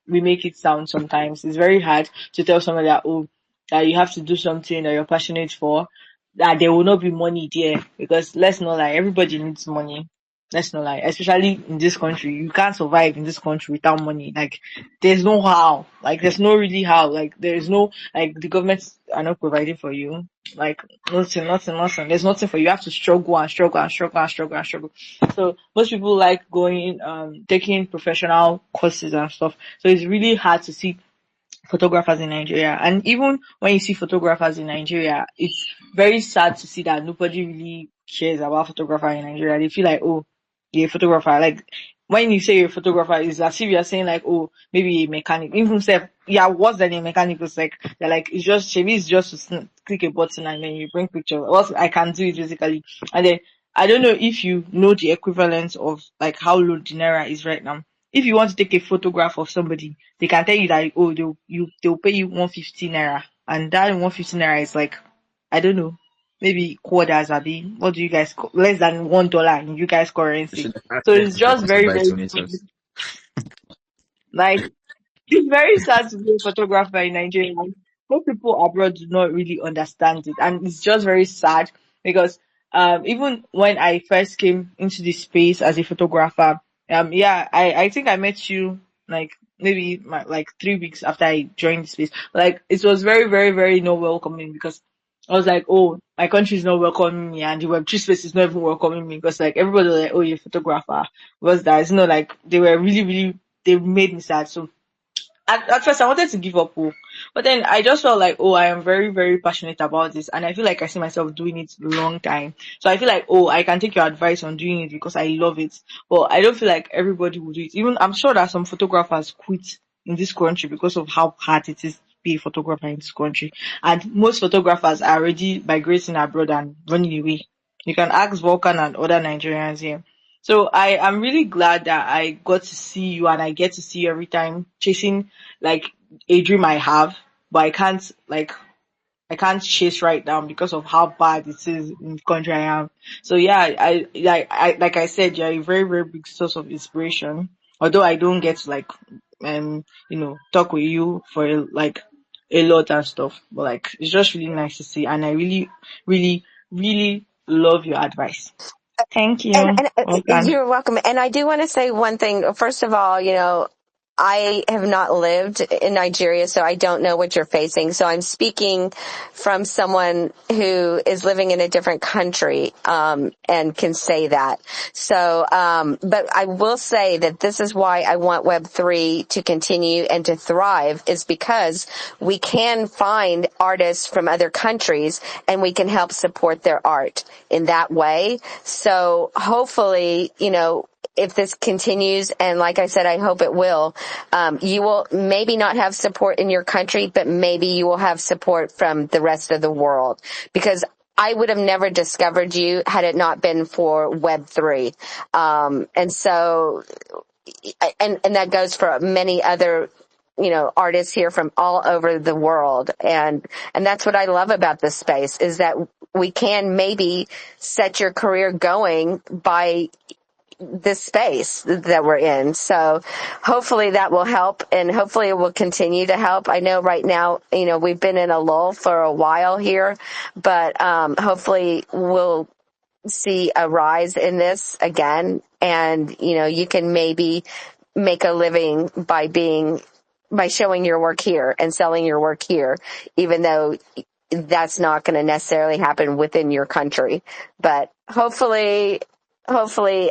we make it sound sometimes. It's very hard to tell someone that, oh, that you have to do something that you're passionate for, that there will not be money there. Because let's not lie, everybody needs money. Let's not lie. Especially in this country. You can't survive in this country without money. Like there's no how. Like there's no really how. Like there's no like the governments are not providing for you. Like nothing. There's nothing for you. You have to struggle and struggle and struggle and struggle and struggle. So most people like going, taking professional courses and stuff. So it's really hard to see photographers in Nigeria. And even when you see photographers in Nigeria, it's very sad to see that nobody really cares about photographer in Nigeria. They feel like, oh, you're a photographer. Like when you say you're a photographer, it's as if you're saying like, oh, maybe a mechanic. Even say, yeah, what's the name mechanic? It's like they're like, it's just maybe it's just to click a button and then you bring picture. What I can do it basically. And then I don't know if you know the equivalent of like how low the naira is right now. If you want to take a photograph of somebody, they can tell you that, oh, they'll pay you 150 naira, and that 150 naira is like, I don't know, maybe quarters, Abi. What do you guys less than $1 in you guys you currency? should ask So them it's if they just want to very buy very tomatoes. like it's very sad to be a photographer in Nigeria. Most people abroad do not really understand it, and it's just very sad because even when I first came into this space as a photographer, yeah, I think I met you like maybe like 3 weeks after I joined the space. Like it was very very very no welcoming because I was like, oh, my country is not welcoming me, and the Web3 space is not even welcoming me, because like everybody was like, oh, you're a photographer. What's that? It's not like they were really, really, they made me sad. So at first I wanted to give up hope, but then I just felt like, oh, I am very, very passionate about this, and I feel like I see myself doing it a long time. So I feel like, oh, I can take your advice on doing it because I love it. But I don't feel like everybody would do it. Even I'm sure that some photographers quit in this country because of how hard it is to be a photographer in this country, and most photographers are already migrating abroad and running away. You can ask Vulcan and other Nigerians here. So I am really glad that I got to see you, and I get to see you every time chasing like a dream I have, but I can't chase right now because of how bad it is in the country I am. So yeah, like I said, you're a very, very big source of inspiration. Although I don't get to like talk with you for like a lot and stuff. But like it's just really nice to see, and I really, really, really love your advice. Thank And, you. and Welcome. you're welcome. And I do want to say one thing. First of all, I have not lived in Nigeria, so I don't know what you're facing. So I'm speaking from someone who is living in a different country, and can say that. So, but I will say that this is why I want Web3 to continue and to thrive, is because we can find artists from other countries and we can help support their art in that way. So hopefully, if this continues, and like I said, I hope it will, you will maybe not have support in your country, but maybe you will have support from the rest of the world, because I would have never discovered you had it not been for Web3. And so, and that goes for many other artists here from all over the world. And that's what I love about this space, is that we can maybe set your career going by this space that we're in. So hopefully that will help, and hopefully it will continue to help. I know right now, we've been in a lull for a while here, but hopefully we'll see a rise in this again. And, you can maybe make a living by showing your work here and selling your work here, even though that's not going to necessarily happen within your country. But hopefully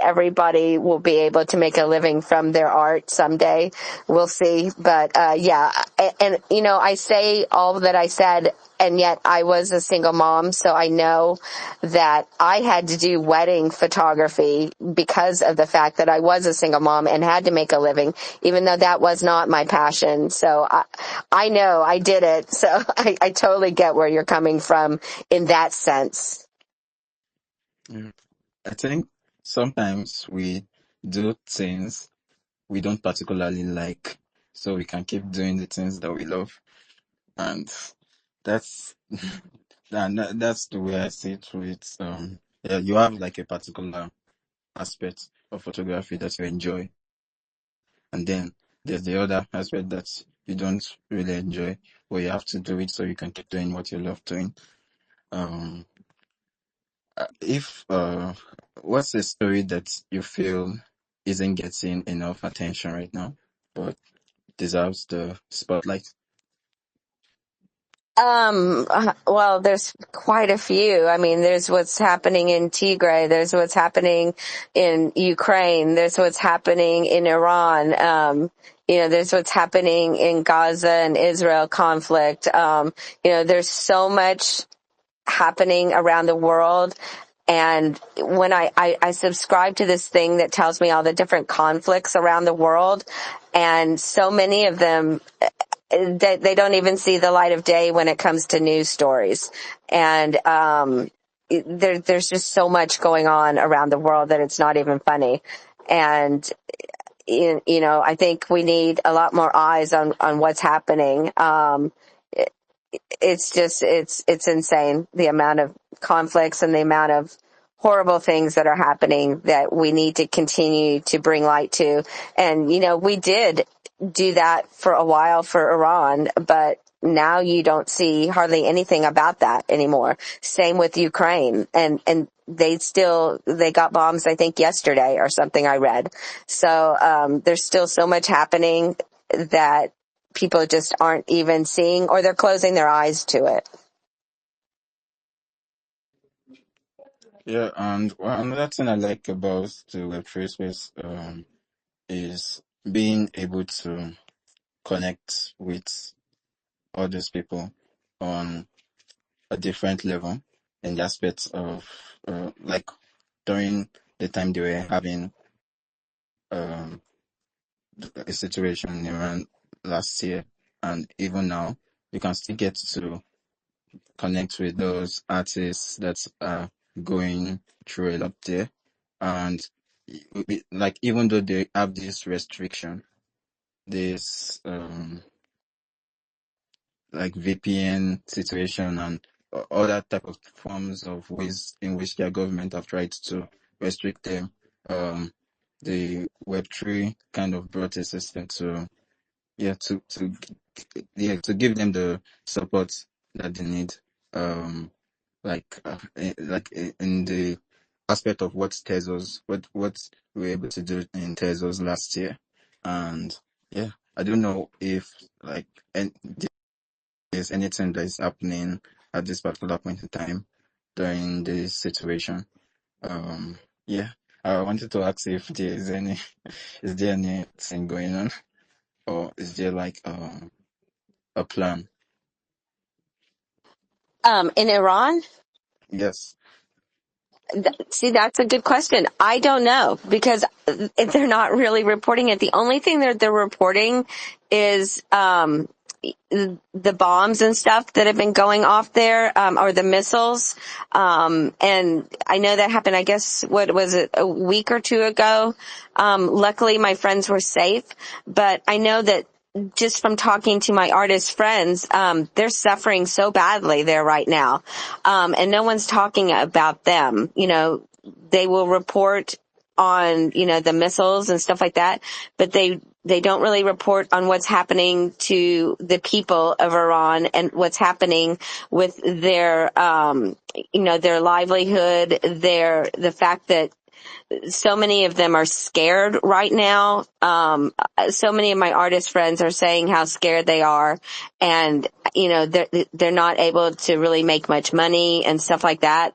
everybody will be able to make a living from their art someday. We'll see. But yeah, and I say all that I said, and yet I was a single mom, so I know that I had to do wedding photography because of the fact that I was a single mom and had to make a living, even though that was not my passion. So I know I did it. So I totally get where you're coming from in that sense. Yeah. I think sometimes we do things we don't particularly like, so we can keep doing the things that we love, and that's that's the way I see it through it. Yeah, you have like a particular aspect of photography that you enjoy, and then there's the other aspect that you don't really enjoy, but you have to do it so you can keep doing what you love doing. Um, if what's a story that you feel isn't getting enough attention right now, but deserves the spotlight? Well, there's quite a few. I mean, there's what's happening in Tigray. There's what's happening in Ukraine. There's what's happening in Iran. There's what's happening in Gaza and Israel conflict. There's so much happening around the world. And when I subscribe to this thing that tells me all the different conflicts around the world, and so many of them, they don't even see the light of day when it comes to news stories. And there's just so much going on around the world that it's not even funny. And I think we need a lot more eyes on what's happening. It's just it's insane, the amount of conflicts and the amount of horrible things that are happening that we need to continue to bring light to. And we did do that for a while for Iran, but now you don't see hardly anything about that anymore. Same with Ukraine, and they got bombs, I think yesterday or something I read. So there's still so much happening that people just aren't even seeing, or they're closing their eyes to it. Yeah, and another thing I like about the Web3 space is being able to connect with all those people on a different level in the aspects of like during the time they were having um a situation in Iran last year, and even now you can still get to connect with those artists that are going through a lot there, and like even though they have this restriction, this like VPN situation and other type of forms of ways in which their government have tried to restrict them. Um, the Web3 kind of brought a system to yeah to give them the support that they need. Um, in the aspect of what Tezos what we were able to do in Tezos last year, and yeah, I don't know if like and there's anything that is happening at this particular point in time during this situation. Yeah, I wanted to ask if there is is there anything going on, or is there like a plan? In Iran? Yes. See, that's a good question. I don't know because they're not really reporting it. The only thing that they're reporting is the bombs and stuff that have been going off there, or the missiles. And I know that happened, I guess, what was it, a week or two ago? Luckily my friends were safe, but I know that just from talking to my artist friends, they're suffering so badly there right now. And no one's talking about them. You know, they will report on, you know, the missiles and stuff like that, but they don't really report on what's happening to the people of Iran and what's happening with their, you know, their livelihood, the fact that so many of them are scared right now. So many of my artist friends are saying how scared they are, and you know they're not able to really make much money and stuff like that.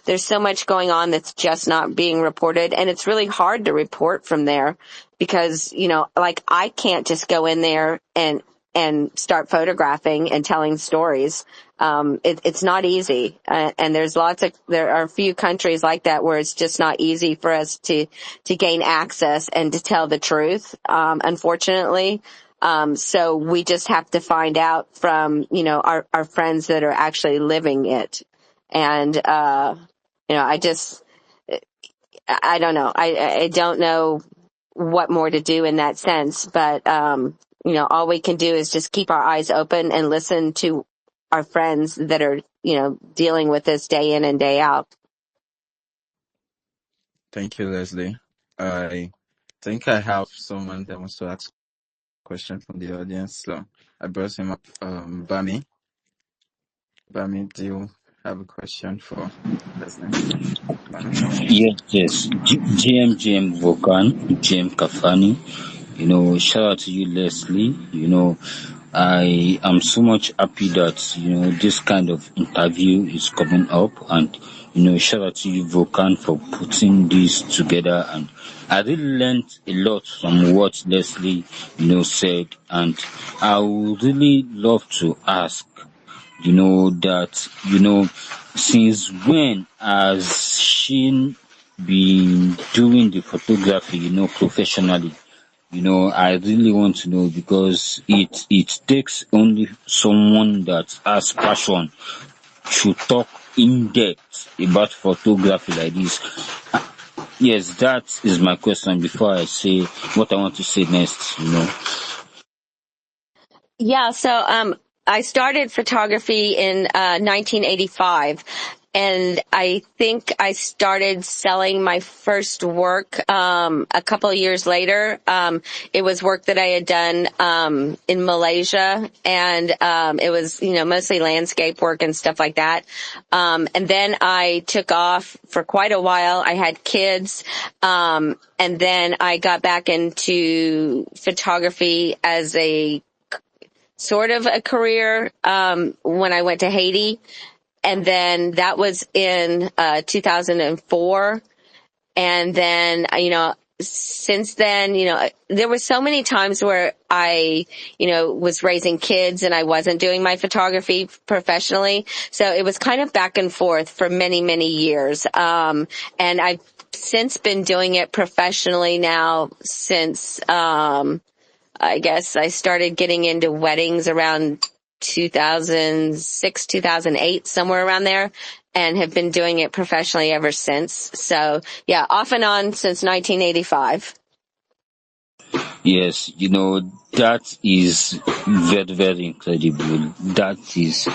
There's so much going on that's just not being reported, and it's really hard to report from there because you know, like I can't just go in there and start photographing and telling stories. It's not easy. And there are a few countries like that where it's just not easy for us to gain access and to tell the truth, unfortunately. So we just have to find out from, you know, our friends that are actually living it. And, you know, I don't know. I don't know what more to do in that sense, but, you know, all we can do is just keep our eyes open and listen to our friends that are, you know, dealing with this day in and day out. Thank you, Leslie. I think I have someone that wants to ask a question from the audience, so I brought him up. Bami. Bami, do you have a question for Leslie? Bami? Yes. GM Vulcan, GM Kafani. Shout out to you, Leslie. I am so much happy that, this kind of interview is coming up. And, shout out to you, Vulcan, for putting this together. And I really learned a lot from what Leslie, said. And I would really love to ask, since when has she been doing the photography, professionally? I really want to know because it takes only someone that has passion to talk in depth about photography like this. Yes, that is my question before I say what I want to say next. Yeah, so I started photography in 1985, and I think I started selling my first work a couple of years later. It was work that I had done in Malaysia, and it was, you know, mostly landscape work and stuff like that. And then I took off for quite a while. I had kids, and then I got back into photography as a sort of a career when I went to Haiti. and then that was in 2004. And then, since then, there were so many times where I, was raising kids and I wasn't doing my photography professionally. So it was kind of back and forth for many, many years. And I've since been doing it professionally now since, I guess I started getting into weddings around 2006, 2008, somewhere around there, and have been doing it professionally ever since. So yeah, off and on since 1985. Yes, that is very, very incredible. That is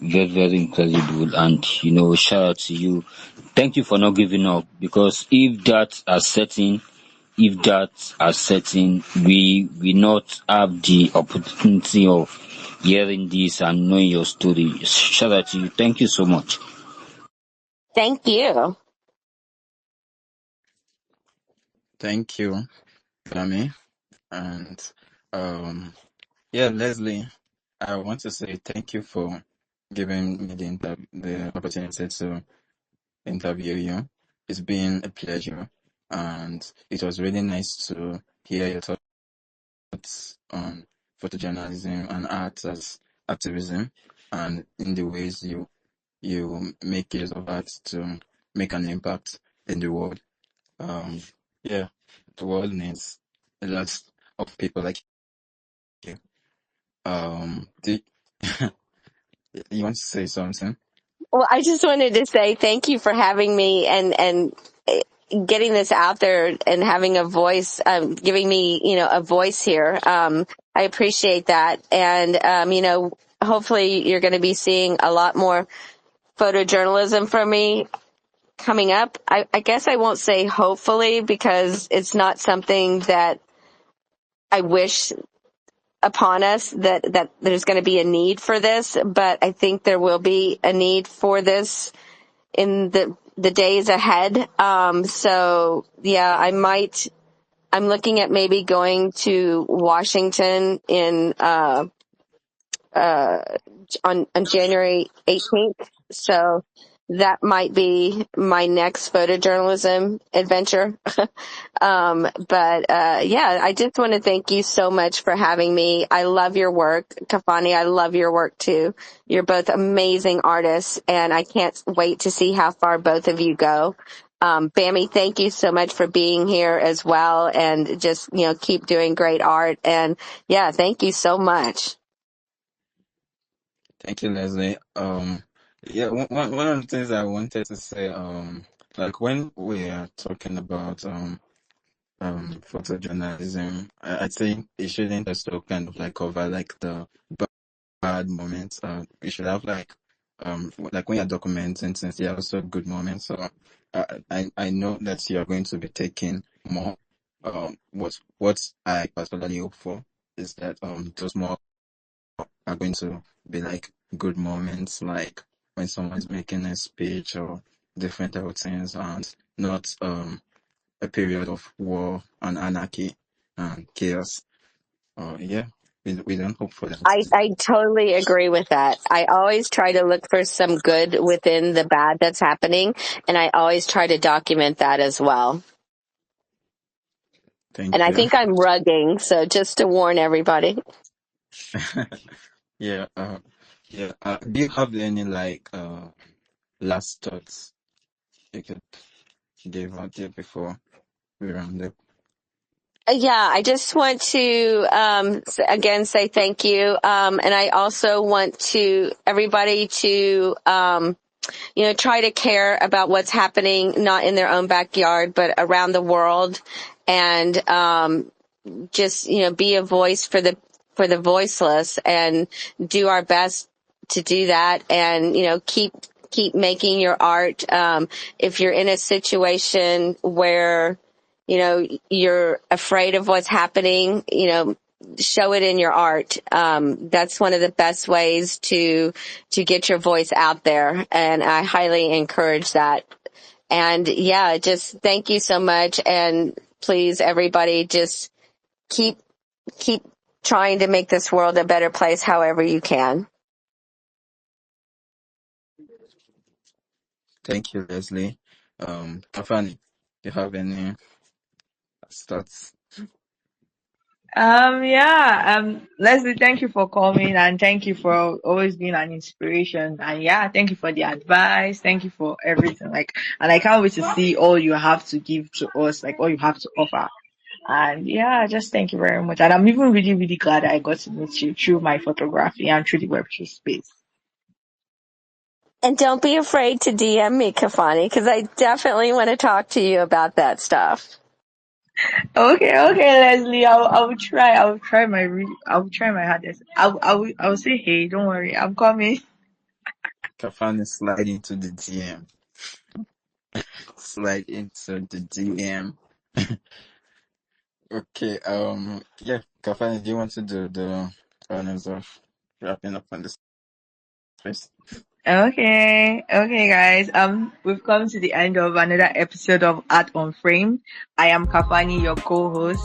very, very incredible. And, shout out to you. Thank you for not giving up, because if that are setting, we not have the opportunity of hearing this and knowing your story. Shout out to you. Thank you so much. Thank you. Thank you, Femi. And yeah, Leslie, I want to say thank you for giving me the opportunity to interview you. It's been a pleasure, and it was really nice to hear your thoughts on photojournalism and art as activism, and in the ways you make use of art to make an impact in the world. Um, yeah, the world needs a lot of people like you. Do you want to say something? Well, I just wanted to say thank you for having me and getting this out there and having a voice, giving me, a voice here. I appreciate that. And, hopefully you're going to be seeing a lot more photojournalism from me coming up. I guess I won't say hopefully, because it's not something that I wish upon us that there's going to be a need for this, but I think there will be a need for this in the days ahead. So yeah, I'm looking at maybe going to Washington on January 18th. So that might be my next photojournalism adventure. Yeah, I just want to thank you so much for having me. I love your work. Kafani, I love your work too. You're both amazing artists, and I can't wait to see how far both of you go. Bammy, thank you so much for being here as well, and just, keep doing great art. And yeah, thank you so much. Thank you, Leslie. Yeah, one of the things I wanted to say, like when we are talking about photojournalism, I think it shouldn't just kind of like cover like the bad moments. We should have like when you're documenting things, there are also good moments. So I know that you are going to be taking more. What I personally hope for is that those more are going to be like good moments, like when someone's making a speech or different type of things, and not a period of war and anarchy and chaos. Yeah, we don't hope for that. I totally agree with that. I always try to look for some good within the bad that's happening, and I always try to document that as well. And Thank I you. think I'm rugging, so just to warn everybody. Yeah, yeah. Do you have any like last thoughts you could give out there before we round up? Yeah, I just want to again say thank you, and I also want to everybody to try to care about what's happening not in their own backyard but around the world, and just be a voice for the voiceless, and do our best to do that, and keep making your art. If you're in a situation where you're afraid of what's happening, show it in your art. That's one of the best ways to get your voice out there, and I highly encourage that. And yeah, just thank you so much, and please everybody just keep trying to make this world a better place however you can. Thank you, Leslie. Kafani, you have any thoughts? Leslie, thank you for coming and thank you for always being an inspiration. And yeah, thank you for the advice. Thank you for everything. And I can't wait to see all you have to give to us, like all you have to offer. And yeah, just thank you very much. And I'm even really, really glad I got to meet you through my photography and through the Web2 space. And don't be afraid to DM me, Kafani, because I definitely want to talk to you about that stuff. Okay, Leslie. I will try my hardest. I will say hey. Don't worry, I'm coming. Kafani, slide into the DM. Slide into the DM. Okay. Yeah, Kafani, do you want to do the honors of wrapping up on this space? Okay, guys. We've come to the end of another episode of Art Unframed. I am Kafani, your co-host.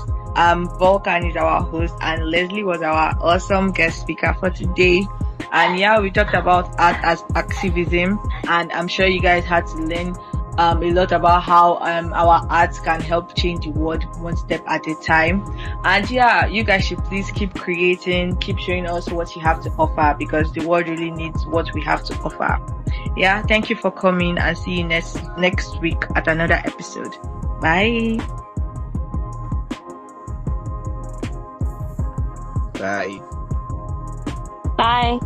Vulcan is our host, and Leslie was our awesome guest speaker for today. And yeah, we talked about art as activism, and I'm sure you guys had to learn a lot about how our arts can help change the world one step at a time. And yeah, you guys should please keep creating, keep showing us what you have to offer, because the world really needs what we have to offer. Yeah, thank you for coming, and see you next week at another episode. Bye. Bye. Bye.